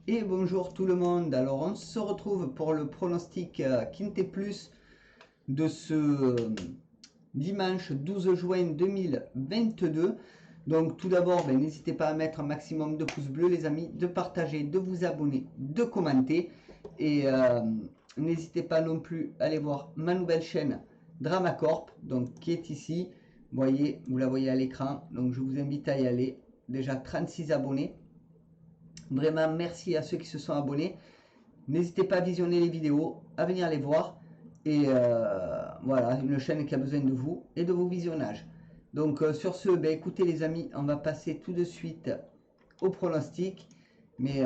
Et bonjour tout le monde. Alors on se retrouve pour le pronostic Quintet Plus de ce dimanche 12 juin 2022. Donc tout d'abord, n'hésitez pas à mettre un maximum de pouces bleus les amis, de partager, de vous abonner, de commenter. Et n'hésitez pas non plus à aller voir ma nouvelle chaîne Dramacorp, donc qui est ici. Vous la voyez à l'écran. Donc je vous invite à y aller. Déjà 36 abonnés. Vraiment, merci à ceux qui se sont abonnés. N'hésitez pas à visionner les vidéos, à venir les voir. Et voilà, une chaîne qui a besoin de vous et de vos visionnages. Donc sur ce, écoutez les amis, on va passer tout de suite au pronostic. Mais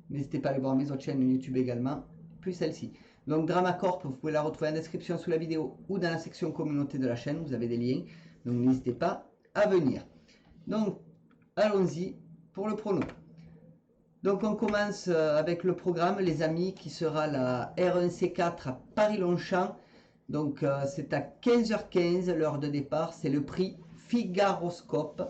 n'hésitez pas à aller voir mes autres chaînes YouTube également, plus celle-ci. Donc Dramacorp, vous pouvez la retrouver en description sous la vidéo ou dans la section communauté de la chaîne. Vous avez des liens. Donc n'hésitez pas à venir. Donc allons-y pour le prono. Donc on commence avec le programme les amis qui sera la R1C4 à Paris-Longchamp. Donc c'est à 15h15 l'heure de départ, c'est le prix Figaroscope.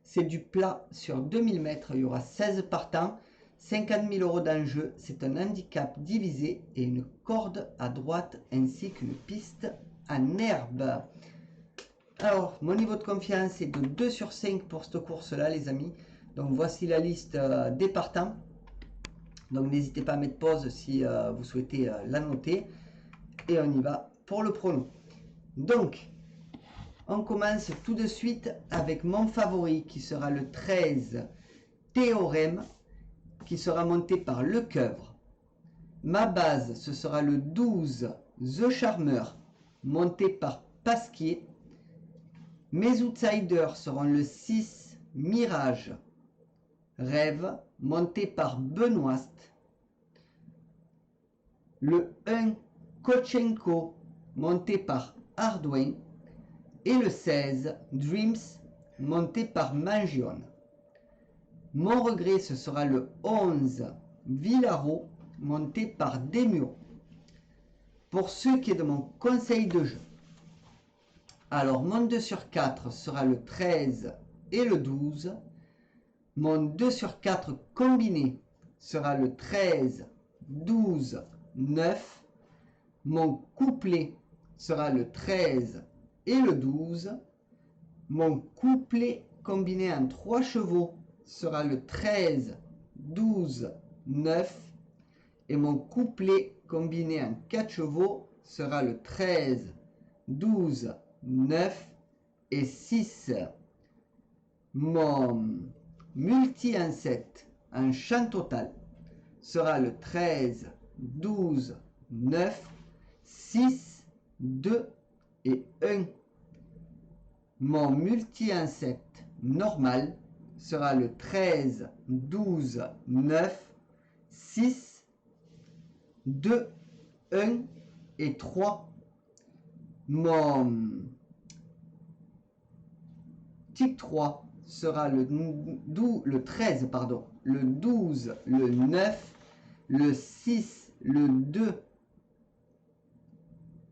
C'est du plat sur 2000 mètres, il y aura 16 partants, 50 000 € d'enjeu, c'est un handicap divisé et une corde à droite ainsi qu'une piste en herbe. Alors mon niveau de confiance est de 2 sur 5 pour cette course là les amis. Donc voici la liste des partants. Donc n'hésitez pas à mettre pause si vous souhaitez la noter. Et on y va pour le prono. Donc on commence tout de suite avec mon favori qui sera le 13 Théorème, qui sera monté par Le Coeuvre. Ma base ce sera le 12 The Charmer, monté par Pasquier. Mes outsiders seront le 6 Mirage Rêve, monté par Benoist. Le 1 Kochenko, monté par Ardouin. Et le 16 Dreams, monté par Mangione. Mon regret, ce sera le 11 Villaro, monté par Demio. Pour ce qui est de mon conseil de jeu, alors mon 2 sur 4 sera le 13 et le 12. Mon 2 sur 4 combiné sera le 13, 12, 9. Mon couplet sera le 13 et le 12. Mon couplet combiné en 3 chevaux sera le 13, 12, 9. Et mon couplet combiné en 4 chevaux sera le 13, 12, 9 et 6. Mon multi en 7 en champ total sera le 13, 12, 9, 6, 2 et 1. Mon multi en 7 normal sera le 13, 12, 9, 6, 2, 1 et 3. Mon type 3 sera le 13, le 12, le 9, le 6, le 2.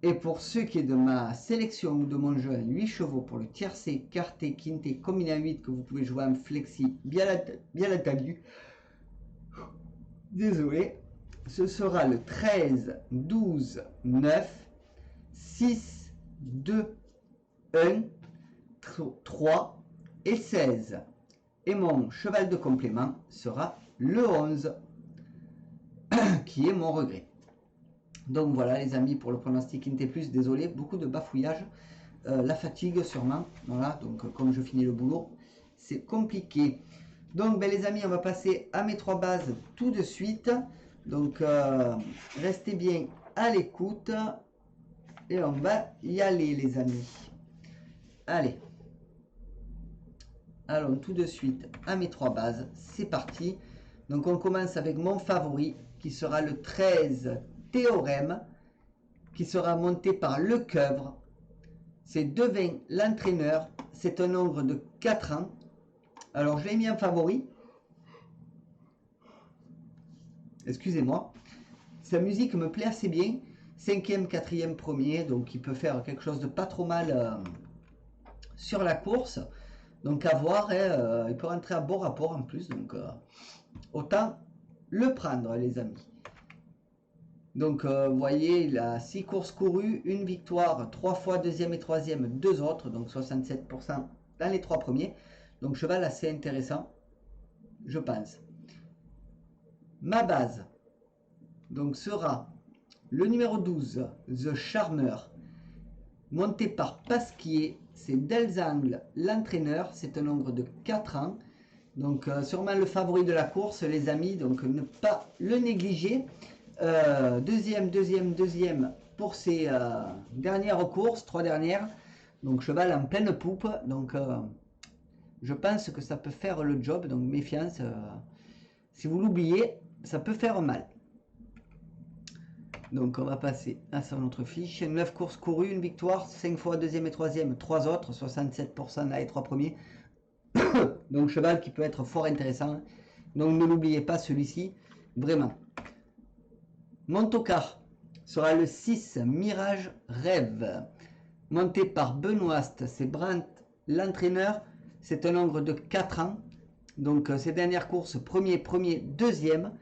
Et pour ce qui est de ma sélection ou de mon jeu à 8 chevaux pour le tiercé, quarté, quinté, combiné à 8 que vous pouvez jouer en flexi, bien entendu. Désolé. Ce sera le 13, 12, 9, 6, 2, 1, 3 et 16. Et mon cheval de complément sera le 11, qui est mon regret. Donc voilà les amis pour le pronostic Quintet Plus, désolé, beaucoup de bafouillage, la fatigue sûrement, voilà, donc comme je finis le boulot, c'est compliqué. Donc les amis, on va passer à mes 3 bases tout de suite, donc restez bien à l'écoute, et on va y aller les amis. Allez, allons tout de suite à mes 3 bases, c'est parti. Donc on commence avec mon favori, qui sera le 13 Théorème, qui sera monté par Le Coeuvre. C'est Devin l'entraîneur, c'est un nombre de 4 ans. Alors je l'ai mis en favori. Excusez-moi. Sa musique me plaît assez bien. 5e, 4e, 1er, donc il peut faire quelque chose de pas trop mal sur la course. Donc à voir, hein, il peut rentrer à bon rapport en plus. Donc autant le prendre, les amis. Donc, vous voyez, il a 6 courses courues, une victoire, 3 fois deuxième et troisième, 2 autres, donc 67% dans les 3 premiers. Donc, cheval assez intéressant, je pense. Ma base, donc, sera le numéro 12, The Charmer, monté par Pasquier. C'est Delzangle, l'entraîneur. C'est un nombre de 4 ans. Donc, sûrement le favori de la course, les amis. Donc, ne pas le négliger. Deuxième pour ces dernières courses, 3 dernières. Donc, cheval en pleine poupe. Donc, je pense que ça peut faire le job. Donc, méfiance. Si vous l'oubliez, ça peut faire mal. Donc, on va passer à son autre fiche. 9 courses courues, une victoire, 5 fois deuxième et troisième, 3 autres, 67% dans les 3 premiers. Donc, cheval qui peut être fort intéressant. Donc, ne l'oubliez pas celui-ci, vraiment. Mon tocard sera le 6, Mirage Rêve. Monté par Benoît, c'est Brandt, l'entraîneur. C'est un nombre de 4 ans. Donc, ces dernières courses, premier, deuxième.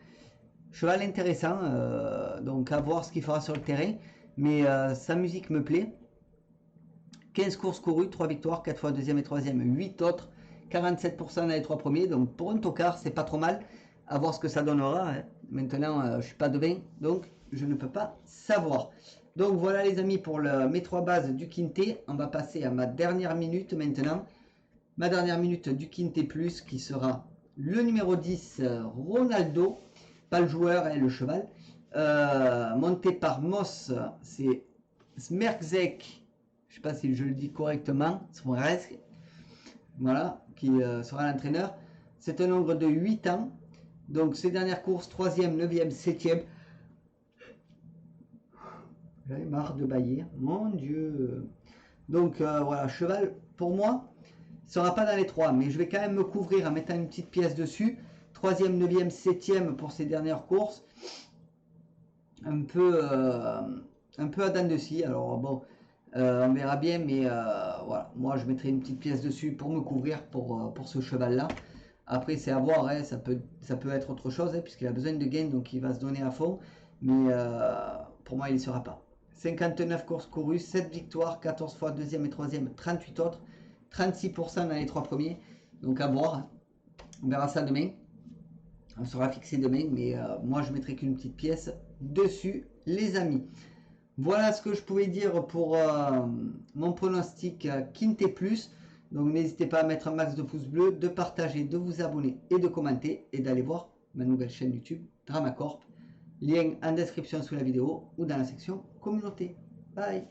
Cheval intéressant, donc à voir ce qu'il fera sur le terrain. Mais sa musique me plaît. 15 courses courues, 3 victoires, 4 fois deuxième et troisième, 8 autres. 47% dans les 3 premiers. Donc pour un tocard, c'est pas trop mal. À voir ce que ça donnera. Hein. Maintenant, je suis pas devin, donc je ne peux pas savoir. Donc voilà les amis pour mes 3 bases du Quintet. On va passer à ma dernière minute maintenant. Ma dernière minute du Quintet Plus qui sera le numéro 10, Ronaldo. Pas le joueur, hein, le cheval. Monté par Moss, c'est Smerkzek. Je ne sais pas si je le dis correctement. Smerkzek. Voilà, qui sera l'entraîneur. C'est un nombre de 8 ans. Donc, ces dernières courses, 3e, 9e, 7e. J'avais marre de bailler. Mon Dieu. Donc, voilà, cheval, pour moi, ne sera pas dans les 3. Mais je vais quand même me couvrir en mettant une petite pièce dessus. 3e, 9e, 7e pour ces dernières courses. Un peu à dents de scie. Alors bon, on verra bien, mais voilà. Moi, je mettrai une petite pièce dessus pour me couvrir pour ce cheval-là. Après, c'est à voir. Hein, ça peut être autre chose, hein, puisqu'il a besoin de gain, donc il va se donner à fond. Mais pour moi, il ne sera pas. 59 courses courues, 7 victoires, 14 fois deuxième et troisième, 38 autres. 36% dans les 3 premiers. Donc à voir. Hein. On verra ça demain. On sera fixé demain, mais moi je mettrai qu'une petite pièce dessus, les amis. Voilà ce que je pouvais dire pour mon pronostic Quintet Plus. Donc n'hésitez pas à mettre un max de pouces bleus, de partager, de vous abonner et de commenter et d'aller voir ma nouvelle chaîne YouTube Dramacorp. Lien en description sous la vidéo ou dans la section communauté. Bye.